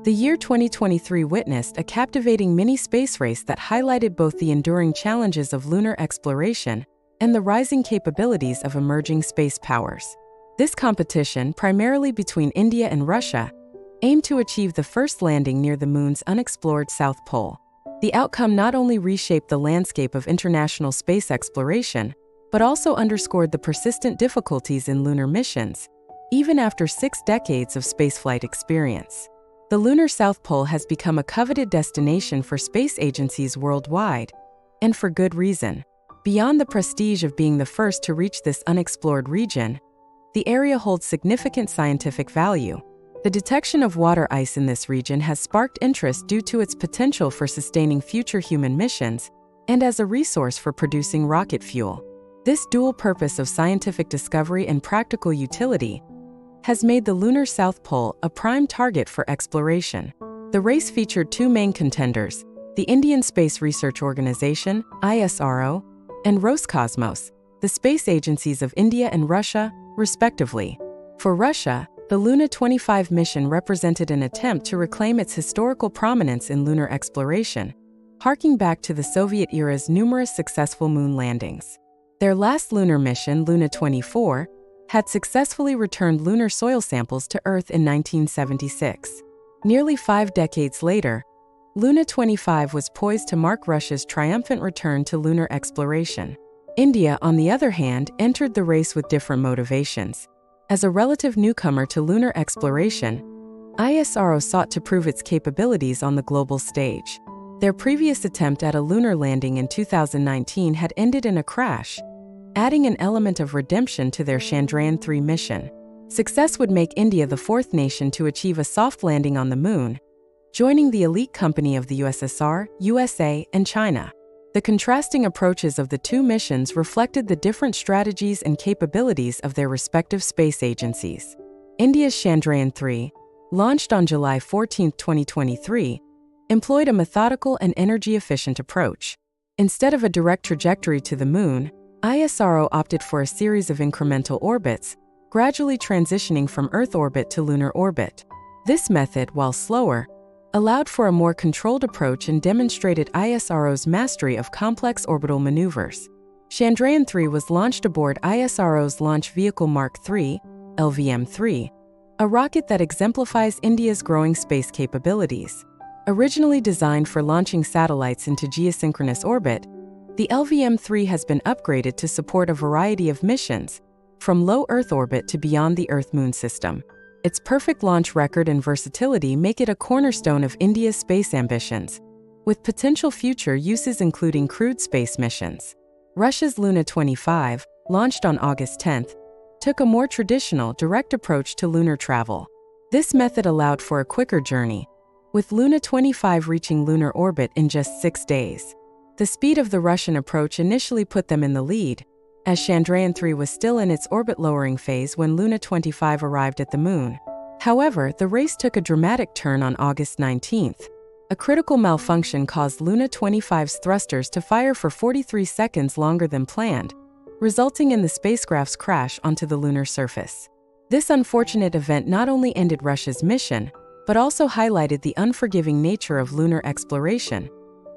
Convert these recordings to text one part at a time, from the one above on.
The year 2023 witnessed a captivating mini-space race that highlighted both the enduring challenges of lunar exploration and the rising capabilities of emerging space powers. This competition, primarily between India and Russia, aimed to achieve the first landing near the Moon's unexplored South Pole. The outcome not only reshaped the landscape of international space exploration, but also underscored the persistent difficulties in lunar missions, even after 6 decades of spaceflight experience. The Lunar South Pole has become a coveted destination for space agencies worldwide, and for good reason. Beyond the prestige of being the first to reach this unexplored region, the area holds significant scientific value. The detection of water ice in this region has sparked interest due to its potential for sustaining future human missions and as a resource for producing rocket fuel. This dual purpose of scientific discovery and practical utility has made the Lunar South Pole a prime target for exploration. The race featured 2 main contenders, the Indian Space Research Organization, ISRO, and Roscosmos, the space agencies of India and Russia, respectively. For Russia, the Luna 25 mission represented an attempt to reclaim its historical prominence in lunar exploration, harking back to the Soviet era's numerous successful moon landings. Their last lunar mission, Luna 24, had successfully returned lunar soil samples to Earth in 1976. Nearly 5 decades later, Luna 25 was poised to mark Russia's triumphant return to lunar exploration. India, on the other hand, entered the race with different motivations. As a relative newcomer to lunar exploration, ISRO sought to prove its capabilities on the global stage. Their previous attempt at a lunar landing in 2019 had ended in a crash, adding an element of redemption to their Chandrayaan-3 mission. Success would make India the 4th nation to achieve a soft landing on the Moon, joining the elite company of the USSR, USA, and China. The contrasting approaches of the 2 missions reflected the different strategies and capabilities of their respective space agencies. India's Chandrayaan-3, launched on July 14, 2023, employed a methodical and energy-efficient approach. Instead of a direct trajectory to the Moon, ISRO opted for a series of incremental orbits, gradually transitioning from Earth orbit to lunar orbit. This method, while slower, allowed for a more controlled approach and demonstrated ISRO's mastery of complex orbital maneuvers. Chandrayaan-3 was launched aboard ISRO's Launch Vehicle Mark III, LVM-3, a rocket that exemplifies India's growing space capabilities. Originally designed for launching satellites into geosynchronous orbit, the LVM-3 has been upgraded to support a variety of missions, from low Earth orbit to beyond the Earth-Moon system. Its perfect launch record and versatility make it a cornerstone of India's space ambitions, with potential future uses including crewed space missions. Russia's Luna 25, launched on August 10, took a more traditional, direct approach to lunar travel. This method allowed for a quicker journey, with Luna 25 reaching lunar orbit in just 6 days. The speed of the Russian approach initially put them in the lead, as Chandrayaan-3 was still in its orbit-lowering phase when Luna 25 arrived at the Moon. However, the race took a dramatic turn on August 19. A critical malfunction caused Luna 25's thrusters to fire for 43 seconds longer than planned, resulting in the spacecraft's crash onto the lunar surface. This unfortunate event not only ended Russia's mission, but also highlighted the unforgiving nature of lunar exploration,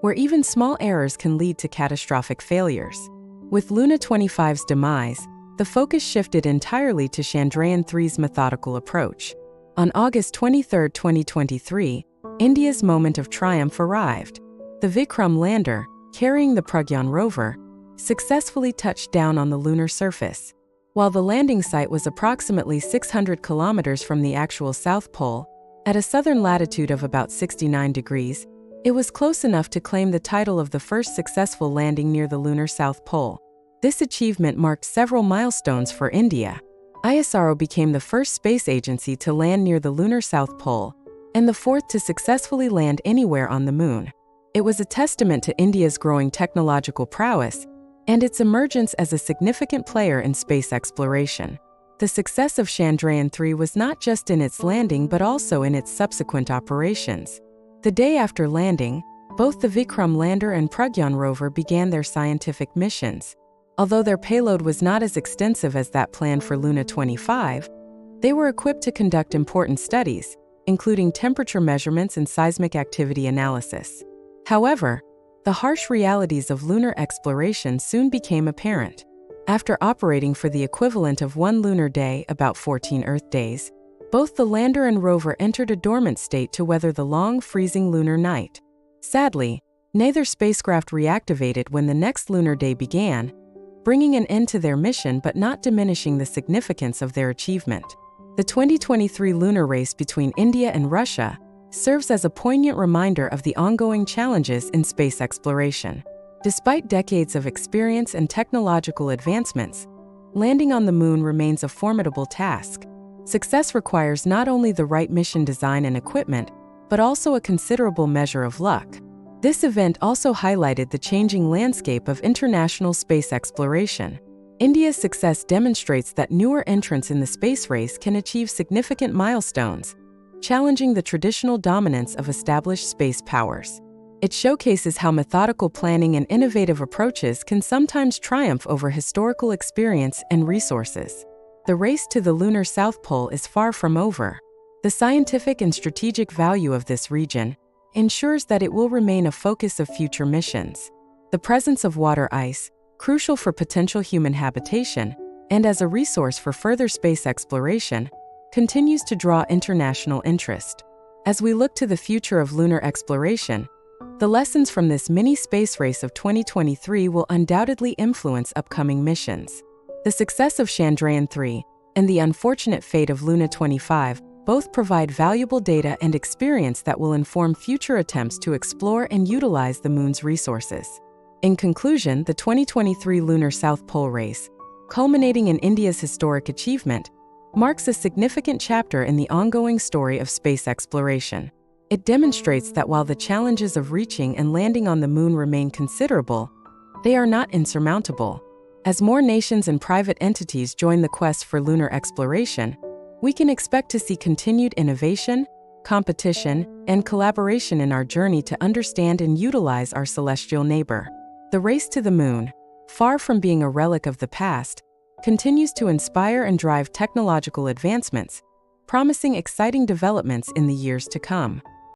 where even small errors can lead to catastrophic failures. With Luna 25's demise, the focus shifted entirely to Chandrayaan-3's methodical approach. On August 23, 2023, India's moment of triumph arrived. The Vikram lander, carrying the Pragyan rover, successfully touched down on the lunar surface. While the landing site was approximately 600 kilometers from the actual South Pole, at a southern latitude of about 69 degrees, it was close enough to claim the title of the first successful landing near the Lunar South Pole. This achievement marked several milestones for India. ISRO became the first space agency to land near the Lunar South Pole, and the 4th to successfully land anywhere on the Moon. It was a testament to India's growing technological prowess and its emergence as a significant player in space exploration. The success of Chandrayaan-3 was not just in its landing but also in its subsequent operations. The day after landing, both the Vikram lander and Pragyan rover began their scientific missions. Although their payload was not as extensive as that planned for Luna 25, they were equipped to conduct important studies, including temperature measurements and seismic activity analysis. However, the harsh realities of lunar exploration soon became apparent. After operating for the equivalent of 1 lunar day, about 14 Earth days, both the lander and rover entered a dormant state to weather the long, freezing lunar night. Sadly, neither spacecraft reactivated when the next lunar day began, bringing an end to their mission but not diminishing the significance of their achievement. The 2023 lunar race between India and Russia serves as a poignant reminder of the ongoing challenges in space exploration. Despite decades of experience and technological advancements, landing on the moon remains a formidable task. Success requires not only the right mission design and equipment, but also a considerable measure of luck. This event also highlighted the changing landscape of international space exploration. India's success demonstrates that newer entrants in the space race can achieve significant milestones, challenging the traditional dominance of established space powers. It showcases how methodical planning and innovative approaches can sometimes triumph over historical experience and resources. The race to the Lunar South Pole is far from over. The scientific and strategic value of this region ensures that it will remain a focus of future missions. The presence of water ice, crucial for potential human habitation, and as a resource for further space exploration, continues to draw international interest. As we look to the future of lunar exploration, the lessons from this mini space race of 2023 will undoubtedly influence upcoming missions. The success of Chandrayaan-3 and the unfortunate fate of Luna 25 both provide valuable data and experience that will inform future attempts to explore and utilize the moon's resources. In conclusion, the 2023 Lunar South Pole race, culminating in India's historic achievement, marks a significant chapter in the ongoing story of space exploration. It demonstrates that while the challenges of reaching and landing on the moon remain considerable, they are not insurmountable. As more nations and private entities join the quest for lunar exploration, we can expect to see continued innovation, competition, and collaboration in our journey to understand and utilize our celestial neighbor. The race to the moon, far from being a relic of the past, continues to inspire and drive technological advancements, promising exciting developments in the years to come.